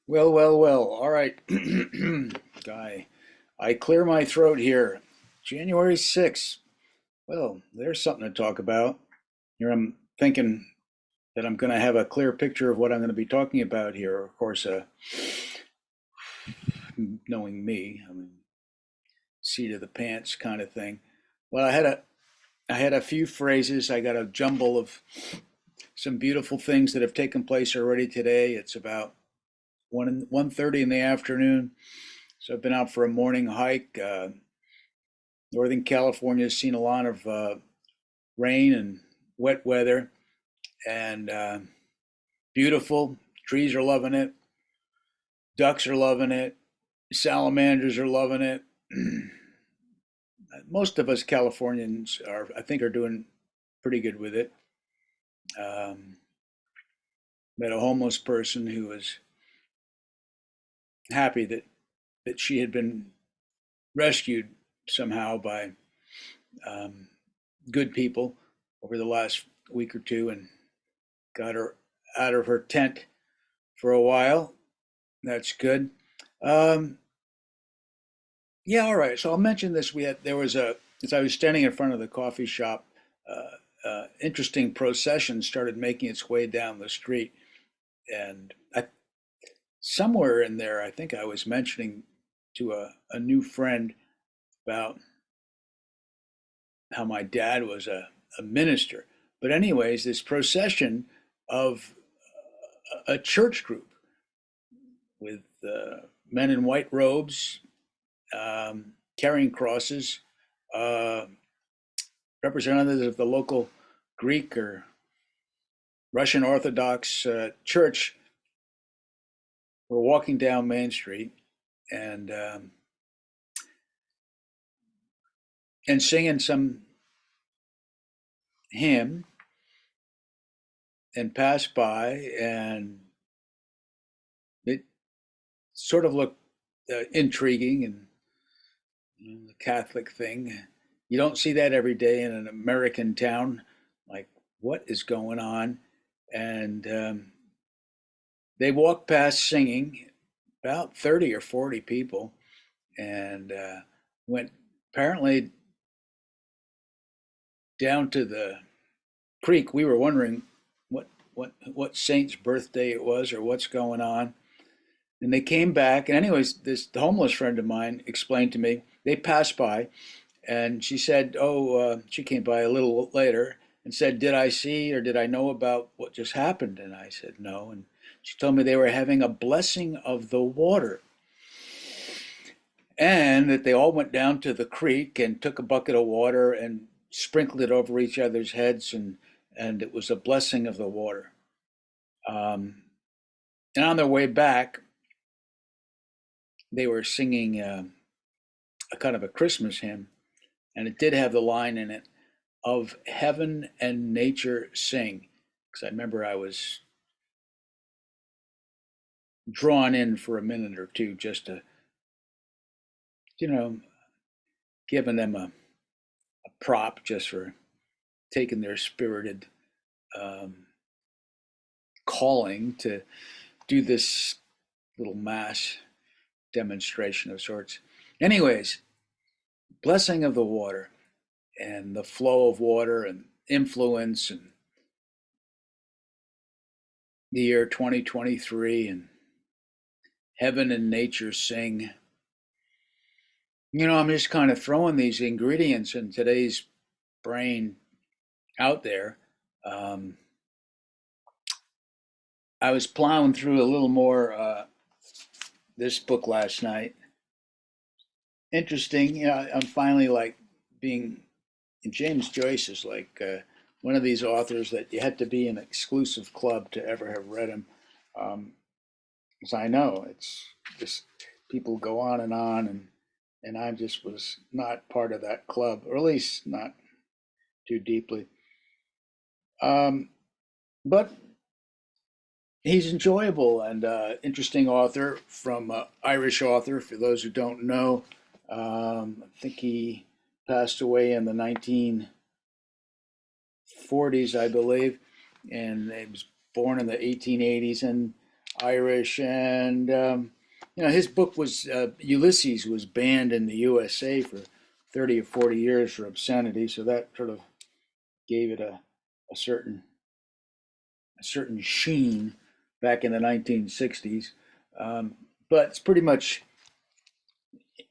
Well, well, well. All right. Guy, I clear my throat here. January 6th. Well, there's something to talk about. Here I'm thinking that I'm going to have a clear picture of what I'm going to be talking about here. Of course, knowing me, I mean, seat of the pants kind of thing. Well, I had a few phrases. I got a jumble of some beautiful things that have taken place already today. It's about 1:30 in the afternoon. So I've been out for a morning hike. Northern California has seen a lot of rain and wet weather, and beautiful. Trees are loving it. Ducks are loving it. Salamanders are loving it. Most of us Californians I think, are doing pretty good with it. Um, Met a homeless person who was happy that she had been rescued somehow by um, good people over the last week or two and got her out of her tent for a while. That's good. Um, yeah, all right. So I'll mention this. There was as I was standing in front of the coffee shop, interesting procession started making its way down the street, and somewhere in there, I think I was mentioning to a new friend about how my dad was a minister. But anyways, this procession of a church group with men in white robes carrying crosses, uh, representatives of the local Greek or Russian Orthodox church were walking down Main Street and and singing some hymn and passed by, and it sort of looked intriguing and the Catholic thing. You don't see that every day in an American town. Like, what is going on? And they walked past singing, about 30 or 40 people, and went apparently down to the creek. We were wondering what saint's birthday it was or what's going on. And they came back. And anyways, this the homeless friend of mine explained to me they passed by, and she said, "Oh, she came by a little later and said, did I see or did I know about what just happened?" And I said, "No." And she told me they were having a blessing of the water, and that they all went down to the creek and took a bucket of water and sprinkled it over each other's heads, and it was a blessing of the water. Um, and on their way back, they were singing a kind of a Christmas hymn, and it did have the line in it of heaven and nature sing. Because I remember I was drawn in for a minute or two just to, you know, giving them a prop just for taking their spirited um, calling to do this little mass demonstration of sorts. Anyways, blessing of the water and the flow of water and influence and the year 2023 and heaven and nature sing. I'm just kind of throwing these ingredients in today's brain out there. Um, I was plowing through a little more this book last night. Interesting. I'm finally like being, James Joyce is like one of these authors that you had to be an exclusive club to ever have read him. As I know, it's just people go on, and I just was not part of that club, or at least not too deeply. Um, but he's enjoyable and interesting author from Irish author. For those who don't know, I think he passed away in the 1940s, I believe, and he was born in the 1880s. And Irish, and his book was Ulysses was banned in the USA for 30 or 40 years for obscenity, so that sort of gave it a certain sheen back in the 1960s. But it's pretty much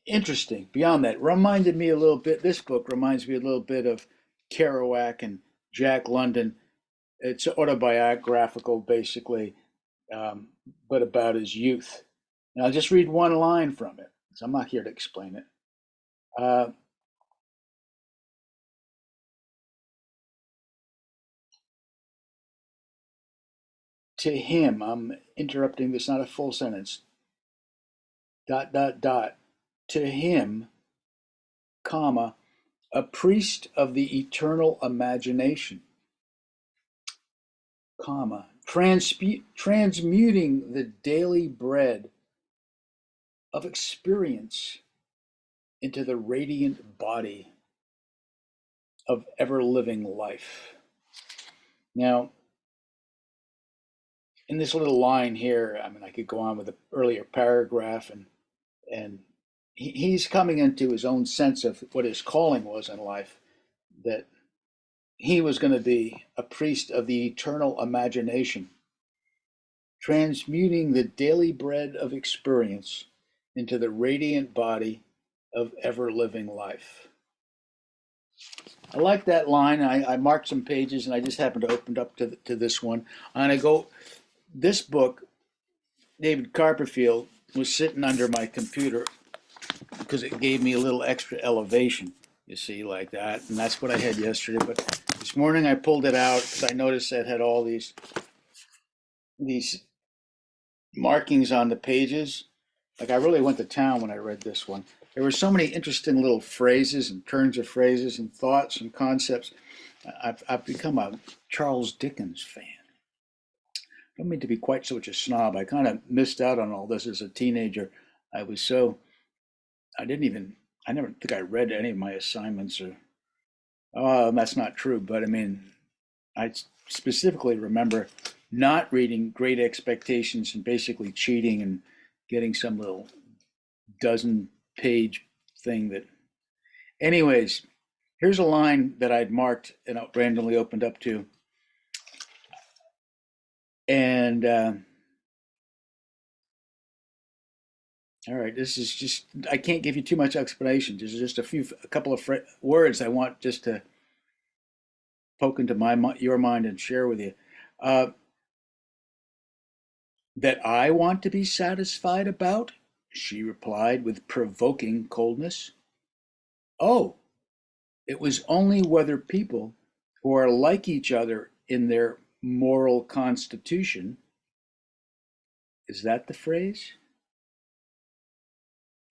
interesting. Beyond that, reminded me a little bit. This book reminds me a little bit of Kerouac and Jack London. It's autobiographical, basically, but about his youth. And I'll just read one line from it, because I'm not here to explain it. Uh, to him, I'm interrupting this, not a full sentence. Dot dot dot. To him, comma, a priest of the eternal imagination, comma, transmuting the daily bread of experience into the radiant body of ever-living life. Now, in this little line here, I mean, I could go on with the earlier paragraph, and he's coming into his own sense of what his calling was in life, that he was going to be a priest of the eternal imagination, transmuting the daily bread of experience into the radiant body of ever-living life. I like that line. I marked some pages, and I just happened to open up to this one. And I go, this book, David Copperfield, was sitting under my computer because it gave me a little extra elevation, you see, like that. And that's what I had yesterday. But this morning I pulled it out because I noticed that it had all these markings on the pages. Like, I really went to town when I read this one. There were so many interesting little phrases and turns of phrases and thoughts and concepts. I've become a Charles Dickens fan. I don't mean to be quite such a snob. I kind of missed out on all this as a teenager. I was so, I never think I read any of my assignments or, oh, that's not true. But I mean, I specifically remember not reading Great Expectations and basically cheating and getting some little dozen-page thing that. Anyways, here's a line that I'd marked and randomly opened up to. And all right, this is just, I can't give you too much explanation. There's just a couple of words I want just to poke into your mind and share with you. That I want to be satisfied about, she replied with provoking coldness. Oh, it was only whether people who are like each other in their moral constitution. Is that the phrase?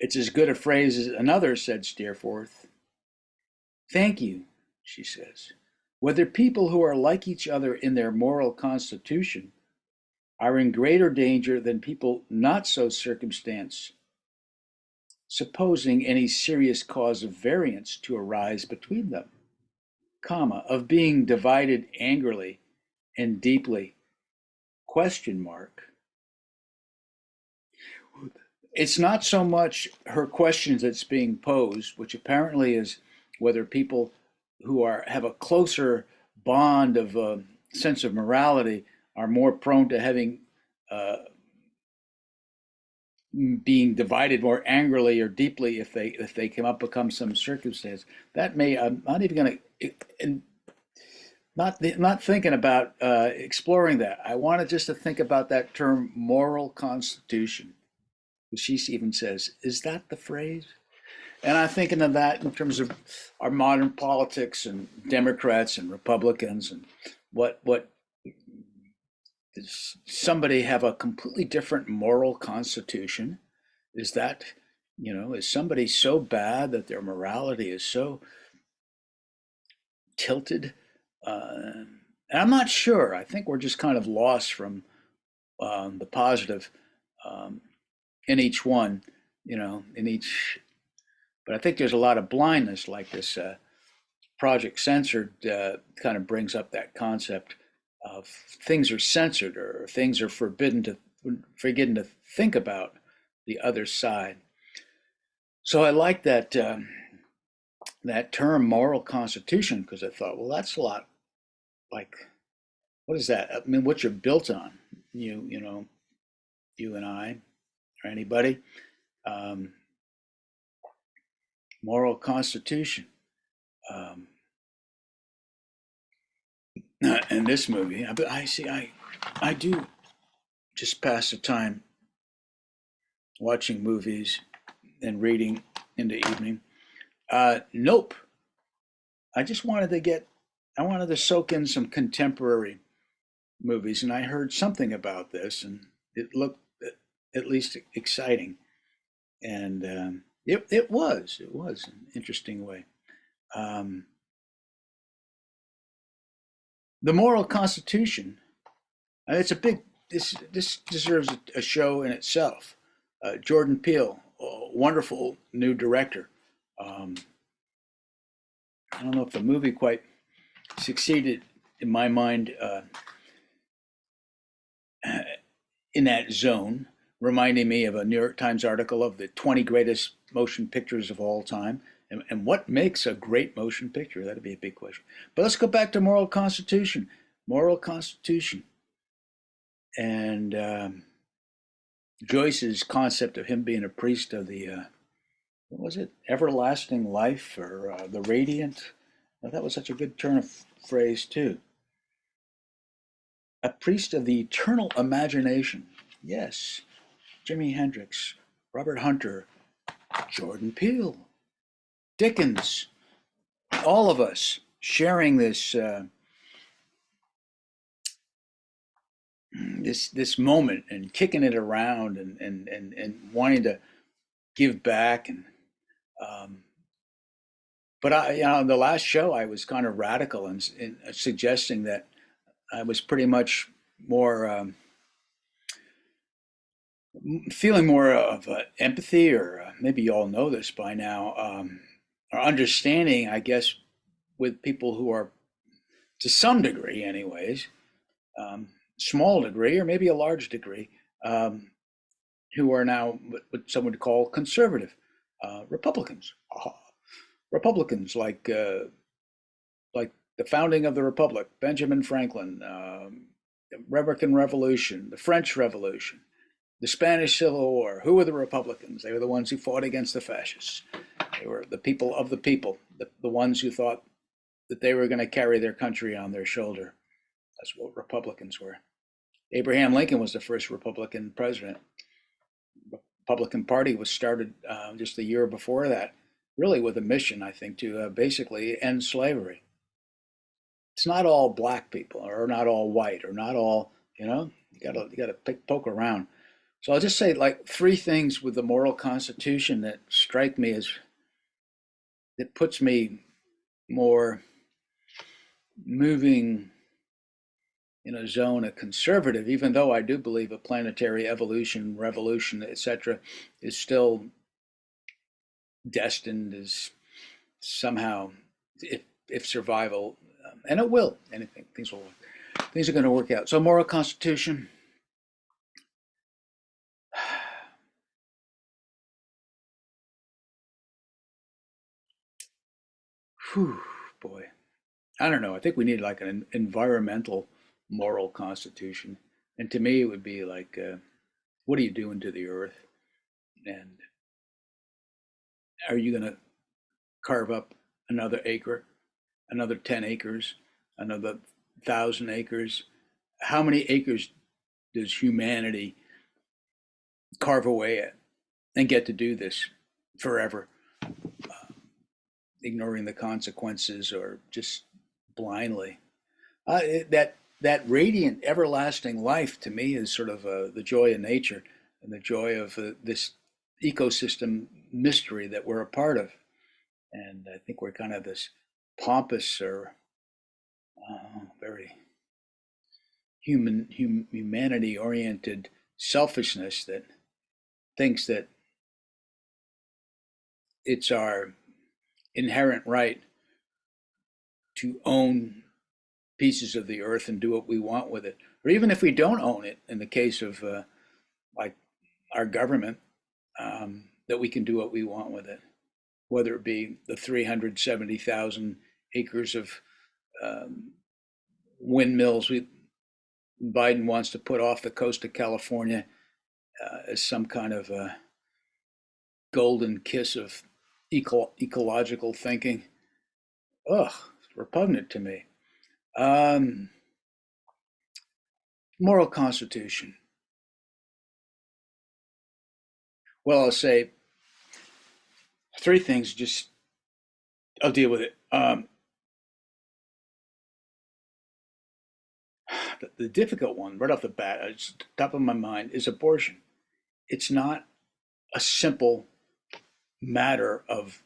It's as good a phrase as another, said Steerforth. Thank you, she says. Whether people who are like each other in their moral constitution are in greater danger than people not so circumstanced, supposing any serious cause of variance to arise between them, comma, of being divided angrily and deeply, question mark. It's not so much her questions that's being posed, which apparently is whether people who have a closer bond of sense of morality are more prone to having being divided more angrily or deeply if they come up become some circumstance. That may, I'm not even going to, not thinking about exploring that. I wanted just to think about that term, moral constitution. She even says, is that the phrase? And I'm thinking of that in terms of our modern politics and Democrats and Republicans, and what does somebody have a completely different moral constitution? Is that, is somebody so bad that their morality is so tilted? And I'm not sure. I think we're just kind of lost from the positive in each one, in each. But I think there's a lot of blindness, like this Project Censored kind of brings up that concept of things are censored or things are forbidden forgetting to think about the other side. So I like that that term moral constitution because I thought, well, that's a lot like what is that? I mean, what you're built on, you know, you and I or anybody, um, moral constitution. Um, in this movie, I see, I do just pass the time watching movies and reading in the evening. Nope. I just wanted to get, I wanted to soak in some contemporary movies, and I heard something about this, and it looked at least exciting, and it was an interesting way. Um, the Moral Constitution. It's a big. This deserves a show in itself. Jordan Peele, a wonderful new director. Um, I don't know if the movie quite succeeded in my mind in that zone, reminding me of a New York Times article of the 20 greatest motion pictures of all time. And what makes a great motion picture? That'd be a big question. But let's go back to Moral Constitution. Moral Constitution. And Joyce's concept of him being a priest of the, what was it, everlasting life or the radiant? Well, that was such a good turn of phrase, too. A priest of the eternal imagination. Yes. Jimi Hendrix, Robert Hunter, Jordan Peele, Dickens, all of us sharing this moment and kicking it around and wanting to give back and um, but I the last show I was kind of radical in suggesting that I was pretty much more feeling more of empathy, or maybe you all know this by now, or understanding, I guess, with people who are, to some degree, anyways, small degree or maybe a large degree, who are now what some would call conservative Republicans. Republicans like the founding of the Republic, Benjamin Franklin, the American Revolution, the French Revolution, the Spanish Civil War. Who were the Republicans? They were the ones who fought against the fascists. They were the people, the ones who thought that they were going to carry their country on their shoulder. That's what Republicans were. Abraham Lincoln was the first Republican president. The Republican Party was started just a year before that, really with a mission, I think, to basically end slavery. It's not all black people, or not all white, or not all, you gotta poke around. So I'll just say like three things with the moral constitution that strike me as that puts me more moving in a zone of conservative, even though I do believe a planetary evolution, revolution, etc., is still destined as somehow, if survival, and it will, anything, things are going to work out. So moral constitution. Whew, boy. I don't know. I think we need like an environmental moral constitution. And to me, it would be like, what are you doing to the earth? And are you going to carve up another acre, another 10 acres, another 1,000 acres? How many acres does humanity carve away at and get to do this forever, ignoring the consequences or just blindly? That radiant, everlasting life to me is sort of the joy of nature and the joy of this ecosystem mystery that we're a part of. And I think we're kind of this pompous or very humanity oriented selfishness that thinks that it's our inherent right to own pieces of the earth and do what we want with it. Or even if we don't own it, in the case of like our government, that we can do what we want with it, whether it be the 370,000 acres of um, windmills Biden wants to put off the coast of California as some kind of a golden kiss of ecological thinking. Ugh, it's repugnant to me. Um, Moral constitution. Well, I'll say three things. Just I'll deal with it. The difficult one, right off the bat, it's top of my mind, is abortion. It's not a simple matter of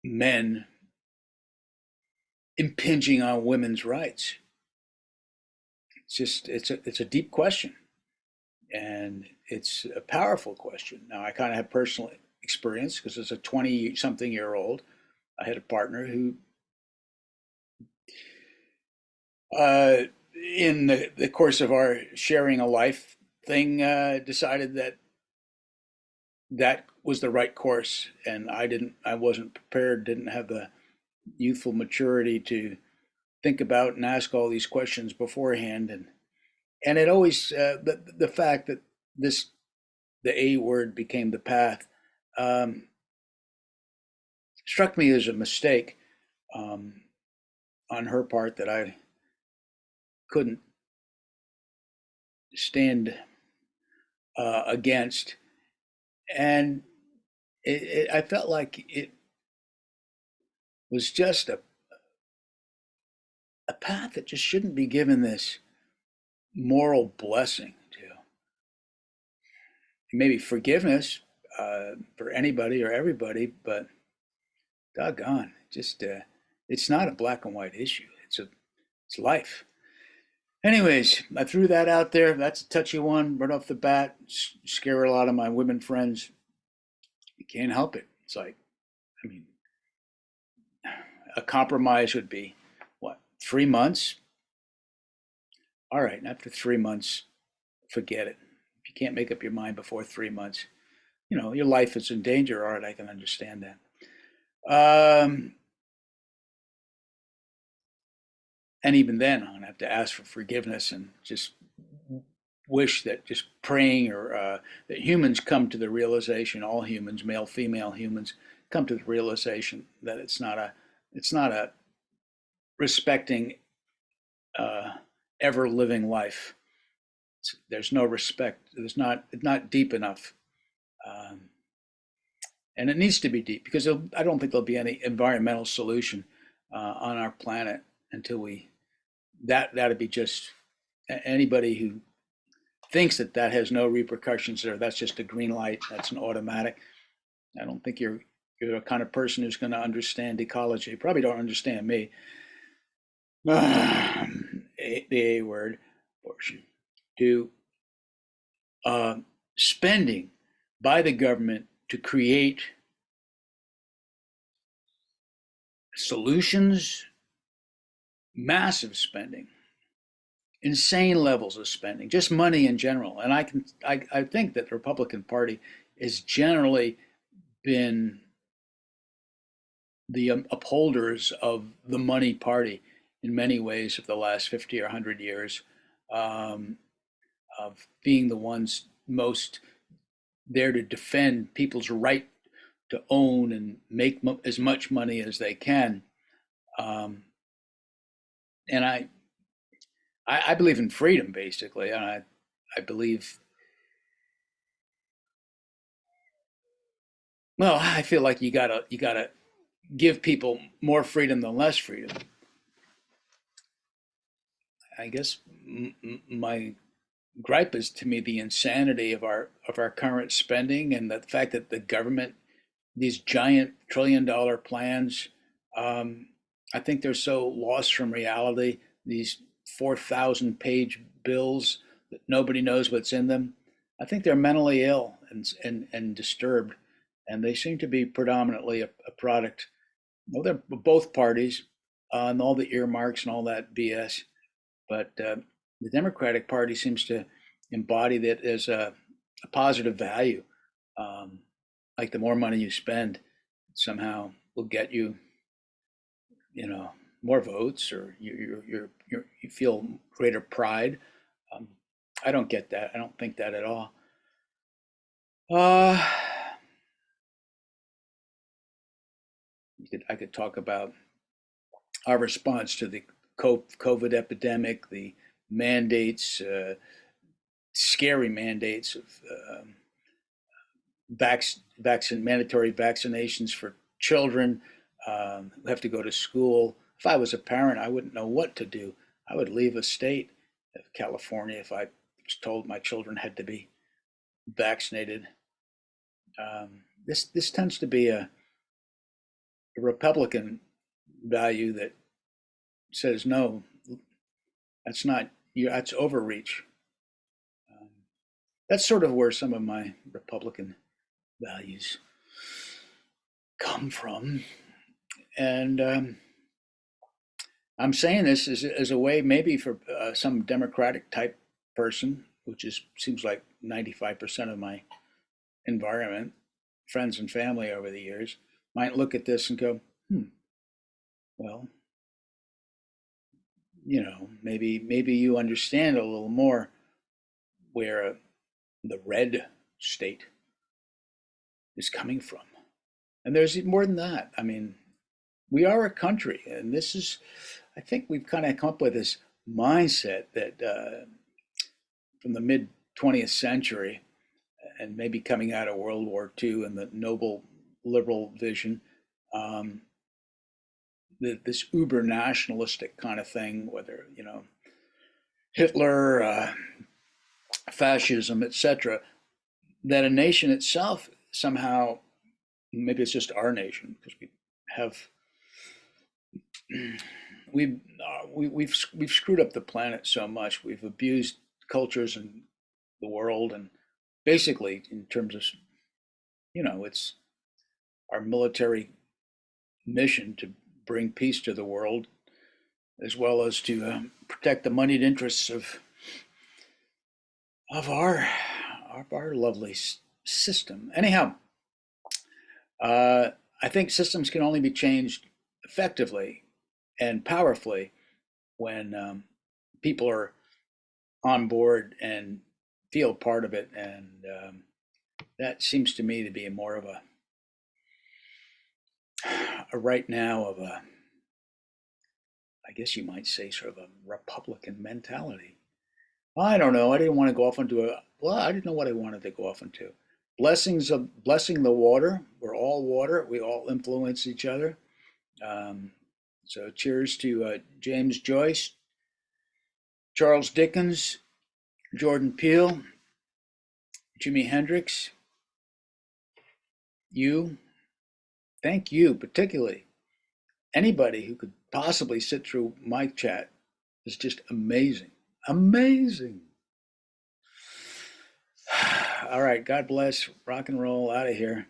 men impinging on women's rights. It's a deep question, and it's a powerful question. Now, I kind of have personal experience because as a 20 something year old, I had a partner who, uh, in the course of our sharing a life thing, decided that that was the right course, and I wasn't prepared, didn't have the youthful maturity to think about and ask all these questions beforehand, and it always the fact that this the A word became the path, um, struck me as a mistake, um, on her part that I couldn't stand against, and I felt like it was just a path that just shouldn't be given this moral blessing to. Maybe forgiveness for anybody or everybody, but doggone, just it's not a black and white issue. It's life. Anyways, I threw that out there. That's a touchy one right off the bat. Scare a lot of my women friends. You can't help it. It's like, I mean, a compromise would be what, 3 months? All right, and after 3 months, forget it. If you can't make up your mind before 3 months, your life is in danger. All right, I can understand that. Um, and even then, I'm gonna have to ask for forgiveness and just wish that just praying or that humans come to the realization, all humans, male, female humans, come to the realization that it's not a respecting uh, ever living life. There's no respect. It's not deep enough. Um, and it needs to be deep because I don't think there'll be any environmental solution on our planet until that'd be just anybody who thinks that has no repercussions or that's just a green light, that's an automatic. I don't think you're the kind of person who's going to understand ecology. You probably don't understand me. The A word, abortion, to uh, spending by the government to create solutions, massive spending, insane levels of spending, just money in general. And I think that the Republican Party has generally been the upholders of the money party in many ways of the last 50 or 100 years, um, of being the ones most there to defend people's right to own and make as much money as they can. Um, and I believe in freedom, basically. And I believe, well, I feel like you gotta give people more freedom than less freedom. I guess my gripe is to me the insanity of our current spending and the fact that the government, these giant $1 trillion plans, um, I think they're so lost from reality. These 4,000 page bills that nobody knows what's in them. I think they're mentally ill and disturbed, and they seem to be predominantly a product. Well, they're both parties, and all the earmarks and all that BS. But the Democratic Party seems to embody that as a positive value. Like the more money you spend, somehow will get you, you know, more votes, or you feel greater pride. Um, I don't get that. I don't think that at all. Uh, I could talk about our response to the COVID epidemic, the mandates, scary mandates of mandatory vaccinations for children who have to go to school. If I was a parent, I wouldn't know what to do. I would leave a state of California if I was told my children had to be vaccinated. This tends to be a Republican value that says no, that's not you. That's overreach. Um, that's sort of where some of my Republican values come from, and I'm saying this as a way maybe for some Democratic type person, which is seems like 95% of my environment, friends and family over the years, might look at this and go, well, maybe you understand a little more where the red state is coming from. And there's more than that. I mean, we are a country, and this is, I think we've kind of come up with this mindset that from the mid 20th century, and maybe coming out of World War II and the noble liberal vision, um, this uber nationalistic kind of thing, whether, Hitler, fascism, etc., that a nation itself somehow, maybe it's just our nation because we have we've screwed up the planet so much. We've abused cultures and the world, and basically in terms of, it's our military mission to bring peace to the world, as well as to protect the moneyed interests of our lovely system. Anyhow, I think systems can only be changed effectively and powerfully when people are on board and feel part of it, and that seems to me to be more of a right now of a, I guess you might say, sort of a Republican mentality. I don't know. I didn't want to go off into I didn't know what I wanted to go off into. Blessing the water. We're all water. We all influence each other. So cheers to James Joyce, Charles Dickens, Jordan Peele, Jimi Hendrix. You, thank you particularly. Anybody who could possibly sit through my chat is just amazing. Amazing. All right, God bless. Rock and roll out of here.